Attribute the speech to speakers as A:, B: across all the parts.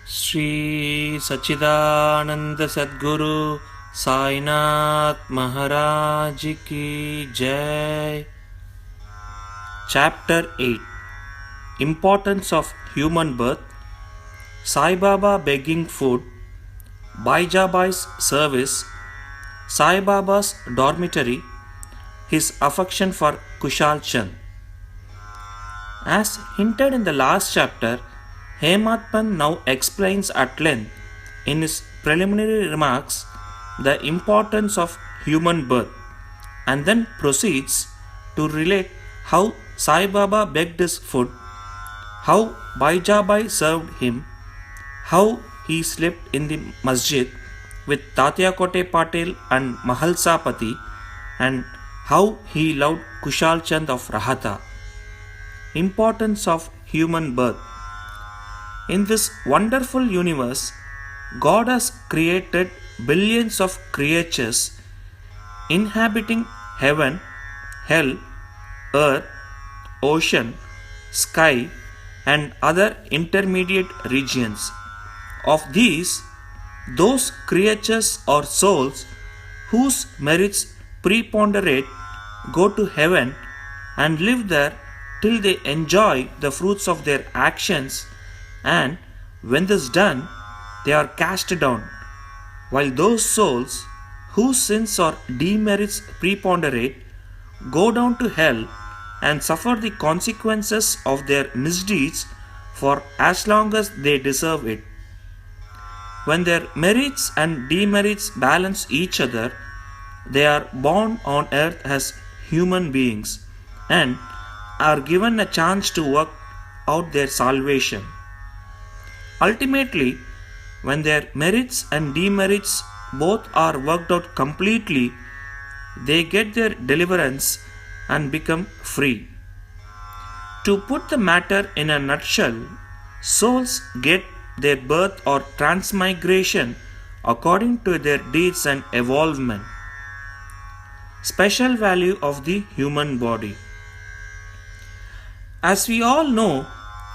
A: Sri Satchidananda Sadguru Sai Maharaj Ki Jai. Chapter 8. Importance of Human Birth. Sai Baba begging food. Baijabai's service. Sai Baba's dormitory. His affection for Kushal Chand. As hinted in the last chapter, Hematpan now explains at length in his preliminary remarks the importance of human birth and then proceeds to relate how Sai Baba begged his food, how Baijabai served him, how he slept in the masjid with Tatya Kote Patil and Mahalsapati, and how he loved Kushal Chand of Rahata. Importance of human birth. In this wonderful universe, God has created billions of creatures inhabiting heaven, hell, earth, ocean, sky, and other intermediate regions. Of these, those creatures or souls whose merits preponderate go to heaven and live there till they enjoy the fruits of their actions, and when this done, they are cast down, while those souls whose sins or demerits preponderate go down to hell and suffer the consequences of their misdeeds for as long as they deserve it. When their merits and demerits balance each other, they are born on earth as human beings and are given a chance to work out their salvation. Ultimately, when their merits and demerits both are worked out completely, they get their deliverance and become free. To put the matter in a nutshell, souls get their birth or transmigration according to their deeds and evolvement. Special value of the human body. As we all know,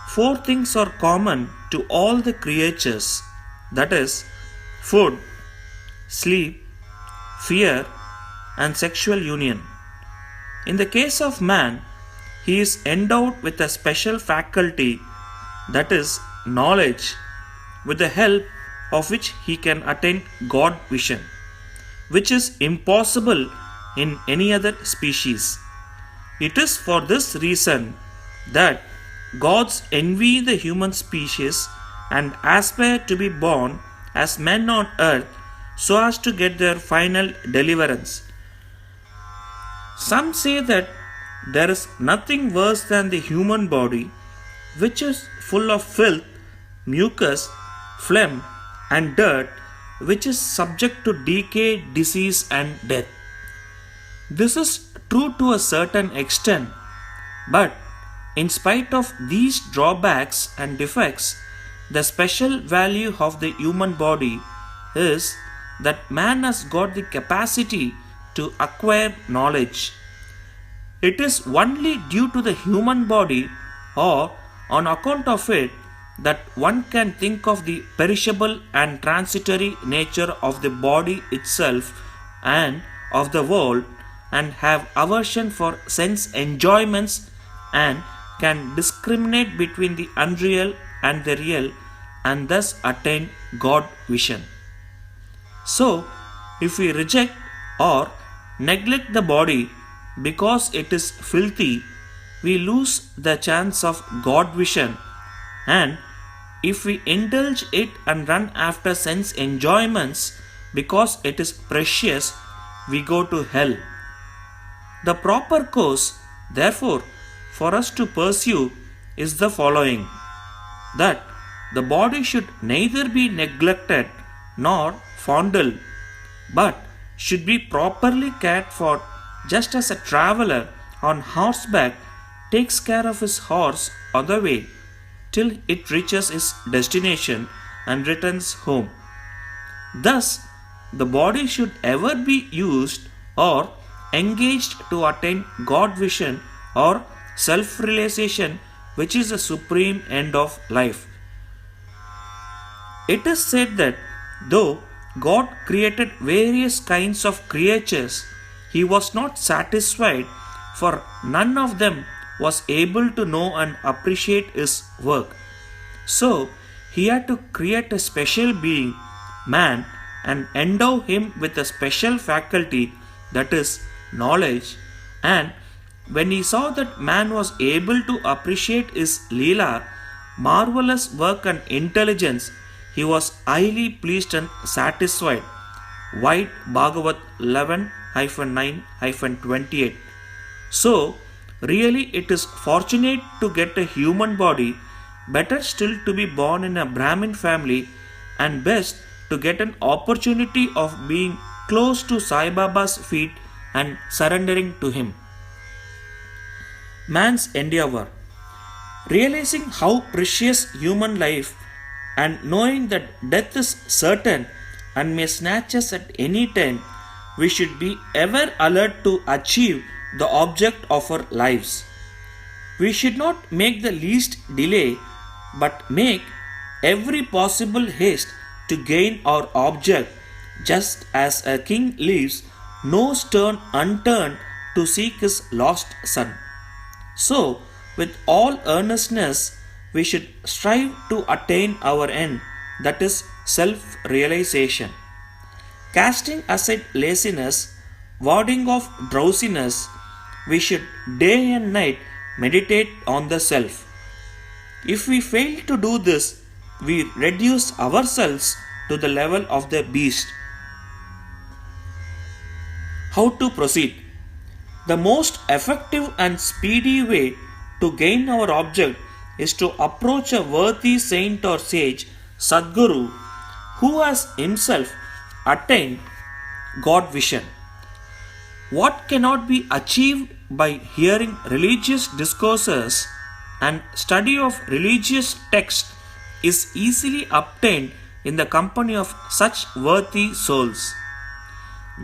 A: four things are common to all the creatures, that is, food, sleep, fear, and sexual union. In the case of man, he is endowed with a special faculty, that is, knowledge, with the help of which he can attain God vision, which is impossible in any other species. It is for this reason that gods envy the human species and aspire to be born as men on earth so as to get their final deliverance. Some say that there is nothing worse than the human body, which is full of filth, mucus, phlegm, and dirt, which is subject to decay, disease, and death. This is true to a certain extent, but in spite of these drawbacks and defects, the special value of the human body is that man has got the capacity to acquire knowledge. It is only due to the human body or on account of it that one can think of the perishable and transitory nature of the body itself and of the world, and have aversion for sense enjoyments, and can discriminate between the unreal and the real, and thus attain God vision. So, if we reject or neglect the body because it is filthy, we lose the chance of God vision, and if we indulge it and run after sense enjoyments because it is precious, we go to hell. The proper course, therefore, for us to pursue is the following: that the body should neither be neglected nor fondled, but should be properly cared for, just as a traveler on horseback takes care of his horse on the way till it reaches its destination and returns home. Thus, the body should ever be used or engaged to attain God vision or self realization, which is the supreme end of life. It is said that though God created various kinds of creatures, he was not satisfied, for none of them was able to know and appreciate his work. So he had to create a special being, man, and endow him with a special faculty, that is, knowledge. And when he saw that man was able to appreciate his Leela, marvelous work and intelligence, he was highly pleased and satisfied. White Bhagavat 11-9-28. So, really, it is fortunate to get a human body, better still to be born in a Brahmin family, and best to get an opportunity of being close to Sai Baba's feet and surrendering to him. Man's endeavor. Realizing how precious human life and knowing that death is certain and may snatch us at any time, we should be ever alert to achieve the object of our lives. We should not make the least delay, but make every possible haste to gain our object, just as a king leaves no stone unturned to seek his lost son. So, with all earnestness, we should strive to attain our end, that is, self realization. Casting aside laziness, warding off drowsiness, we should day and night meditate on the self. If we fail to do this, we reduce ourselves to the level of the beast. How to proceed? The most effective and speedy way to gain our object is to approach a worthy saint or sage, Sadguru, who has himself attained God vision. What cannot be achieved by hearing religious discourses and study of religious texts is easily obtained in the company of such worthy souls.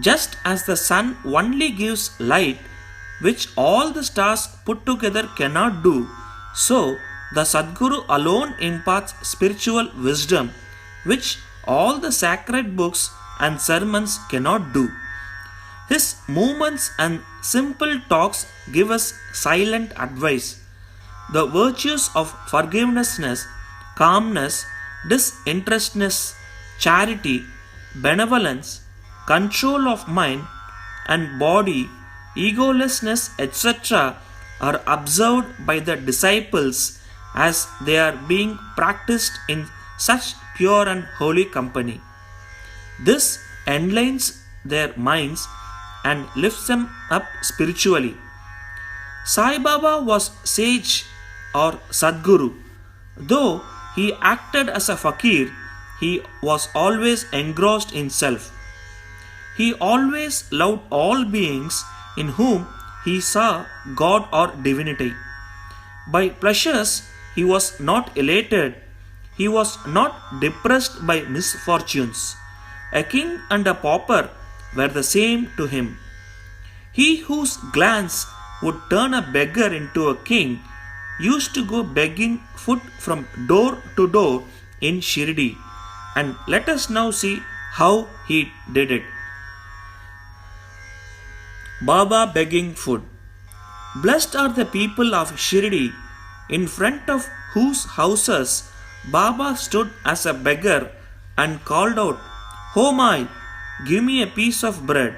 A: Just as the sun only gives light, which all the stars put together cannot do, so the Sadguru alone imparts spiritual wisdom, which all the sacred books and sermons cannot do. His movements and simple talks give us silent advice. The virtues of forgiveness, calmness, disinterestedness, charity, benevolence, control of mind and body, egolessness, etc., are observed by the disciples as they are being practiced in such pure and holy company. This enlightens their minds and lifts them up spiritually. Sai Baba was sage or Sadguru. Though he acted as a fakir, he was always engrossed in self. He always loved all beings in whom he saw God or divinity. By pleasures he was not elated, he was not depressed by misfortunes. A king and a pauper were the same to him. He whose glance would turn a beggar into a king used to go begging food from door to door in Shirdi, and let us now see how he did it. Baba begging food. Blessed are the people of Shirdi, in front of whose houses Baba stood as a beggar and called out, "Oh my, give me a piece of bread,"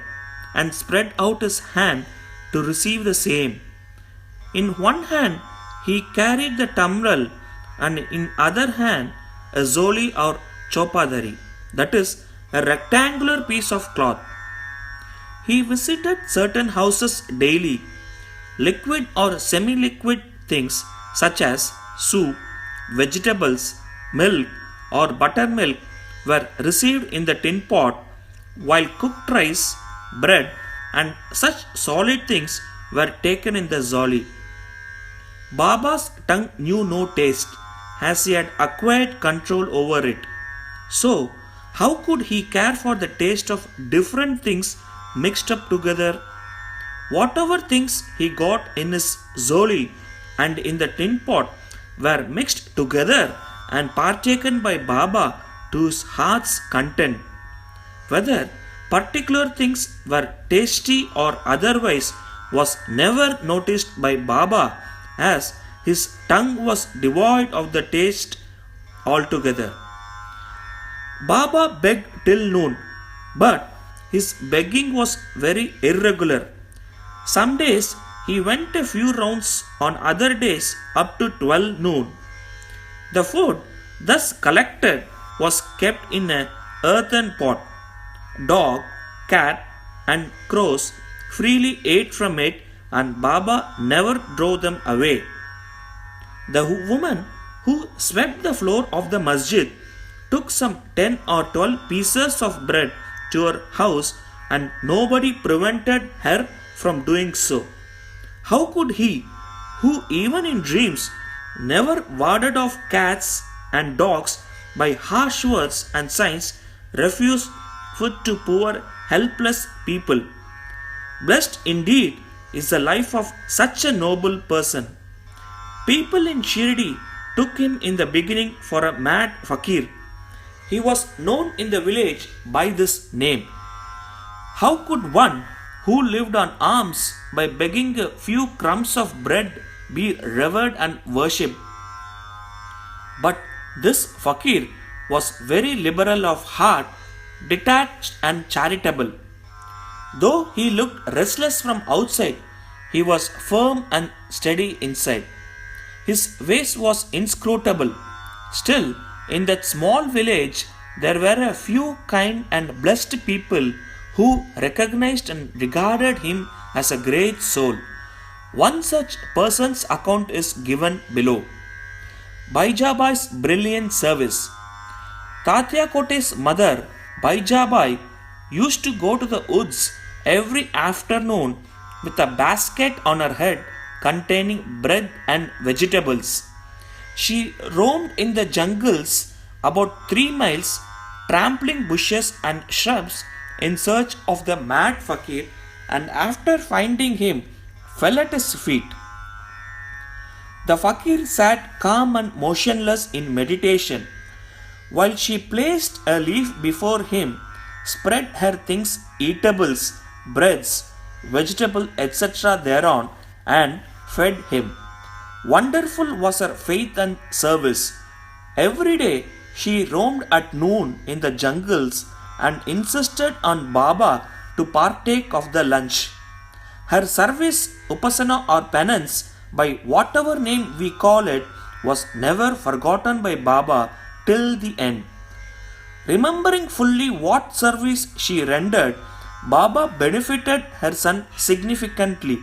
A: and spread out his hand to receive the same. In one hand he carried the tamral, and in other hand a zoli or chopadari, that is, a rectangular piece of cloth. He visited certain houses daily. Liquid or semi-liquid things such as soup, vegetables, milk or buttermilk were received in the tin pot, while cooked rice, bread and such solid things were taken in the zoli. Baba's tongue knew no taste, as he had acquired control over it. So, how could he care for the taste of different things mixed up together? Whatever things he got in his zoli and in the tin pot were mixed together and partaken by Baba to his heart's content. Whether particular things were tasty or otherwise was never noticed by Baba, as his tongue was devoid of the taste altogether. Baba begged till noon, but his begging was very irregular. Some days he went a few rounds, on other days up to 12 noon. The food thus collected was kept in an earthen pot. Dog, cat, and crows freely ate from it, and Baba never drove them away. The woman who swept the floor of the masjid took some 10 or 12 pieces of bread to her house, and nobody prevented her from doing so. How could he, who even in dreams never warded off cats and dogs by harsh words and signs, refuse food to poor, helpless people? Blessed indeed is the life of such a noble person. People in Shirdi took him in the beginning for a mad fakir. He was known in the village by this name. How could one who lived on alms by begging a few crumbs of bread be revered and worshipped? But this fakir was very liberal of heart, detached and charitable. Though he looked restless from outside, he was firm and steady inside. His ways was inscrutable. Still, in that small village, there were a few kind and blessed people who recognized and regarded him as a great soul. One such person's account is given below. Baijabai's brilliant service. Tatya Kote's mother, Baijabai, used to go to the woods every afternoon with a basket on her head containing bread and vegetables. She roamed in the jungles about 3 miles, trampling bushes and shrubs in search of the mad fakir, and after finding him, fell at his feet. The fakir sat calm and motionless in meditation, while she placed a leaf before him, spread her things, eatables, breads, vegetable, etc. thereon, and fed him. Wonderful was her faith and service. Every day she roamed at noon in the jungles and insisted on Baba to partake of the lunch. Her service, upasana or penance, by whatever name we call it, was never forgotten by Baba till the end. Remembering fully what service she rendered, Baba benefited her son significantly.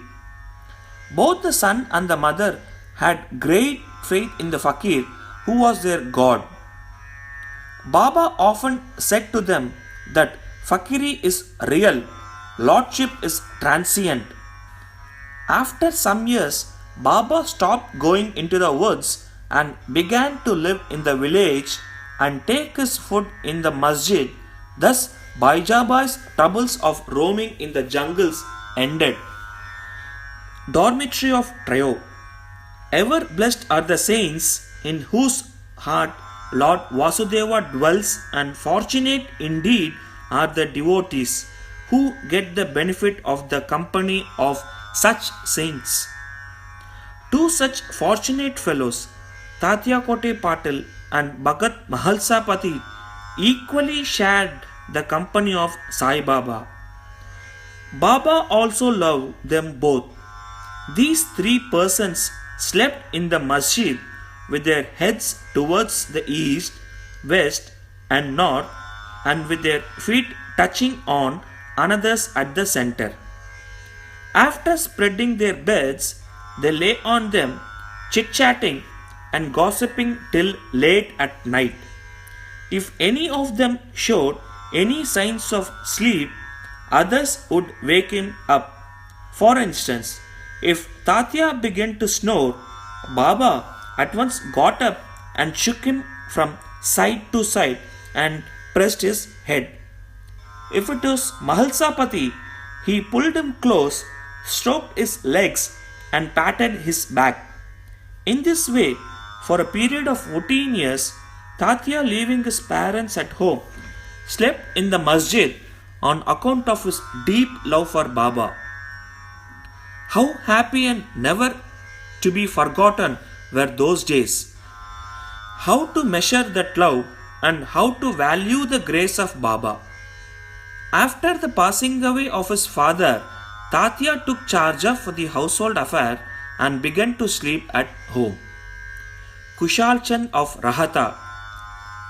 A: Both the son and the mother had great faith in the fakir who was their god. Baba often said to them that fakiri is real, lordship is transient. After some years, Baba stopped going into the woods and began to live in the village and take his food in the masjid. Thus, Baijabai's troubles of roaming in the jungles ended. Dormitory of Trio. Ever blessed are the saints in whose heart Lord Vasudeva dwells, and fortunate indeed are the devotees who get the benefit of the company of such saints. Two such fortunate fellows, Tatya Kote Patil and Bhagat Mahalsapati, equally shared the company of Sai Baba. Baba also loved them both. These 3 persons slept in the masjid with their heads towards the east, west, and north, and with their feet touching on another's at the center. After spreading their beds, they lay on them, chit-chatting and gossiping till late at night. If any of them showed any signs of sleep, others would wake him up. For instance, if Tatya began to snore, Baba at once got up and shook him from side to side and pressed his head. If it was Mahalsapati, he pulled him close, stroked his legs, and patted his back. In this way, for a period of 14 years, Tatya, leaving his parents at home, slept in the masjid on account of his deep love for Baba. How happy and never to be forgotten were those days. How to measure that love and how to value the grace of Baba. After the passing away of his father, Tatya took charge of the household affair and began to sleep at home. Kushal Chand of Rahata.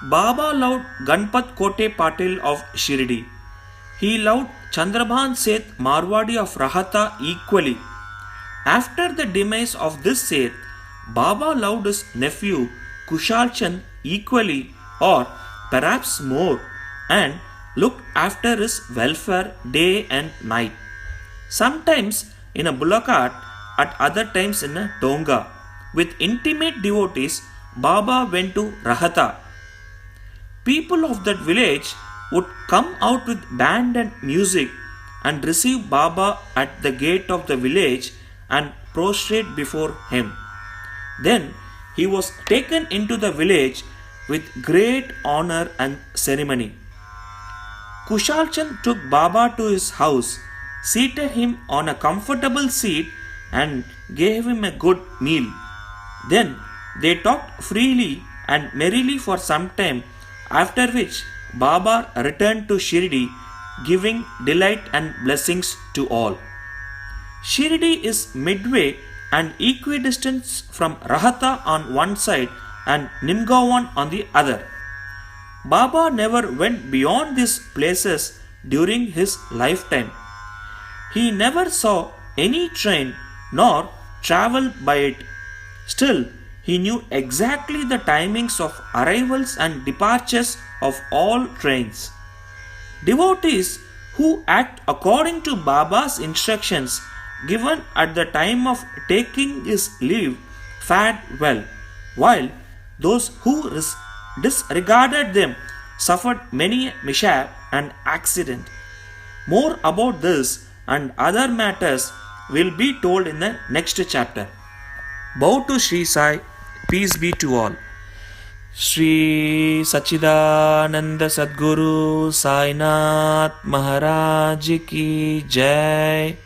A: Baba loved Ganpat Kote Patil of Shirdi. He loved Chandrabhan Seth Marwadi of Rahata equally. After the demise of this Seth, Baba loved his nephew Kushal Chand equally or perhaps more and looked after his welfare day and night. Sometimes in a bullock cart, at other times in a tonga. With intimate devotees, Baba went to Rahata. People of that village would come out with band and music and receive Baba at the gate of the village and prostrate before him. Then he was taken into the village with great honor and ceremony. Kushal Chand took Baba to his house, seated him on a comfortable seat and gave him a good meal. Then they talked freely and merrily for some time, after which Baba returned to Shirdi, giving delight and blessings to all. Shirdi is midway and equidistant from Rahata on one side and Nimgaon on the other. Baba never went beyond these places during his lifetime. He never saw any train nor travelled by it. Still, he knew exactly the timings of arrivals and departures of all trains. Devotees who act according to Baba's instructions given at the time of taking his leave fared well, while those who disregarded them suffered many a mishap and accident. More about this and other matters will be told in the next chapter. Bow to Sri Sai, peace be to all. Sri Satchidananda Sadguru Sainath Maharaj Ki Jai.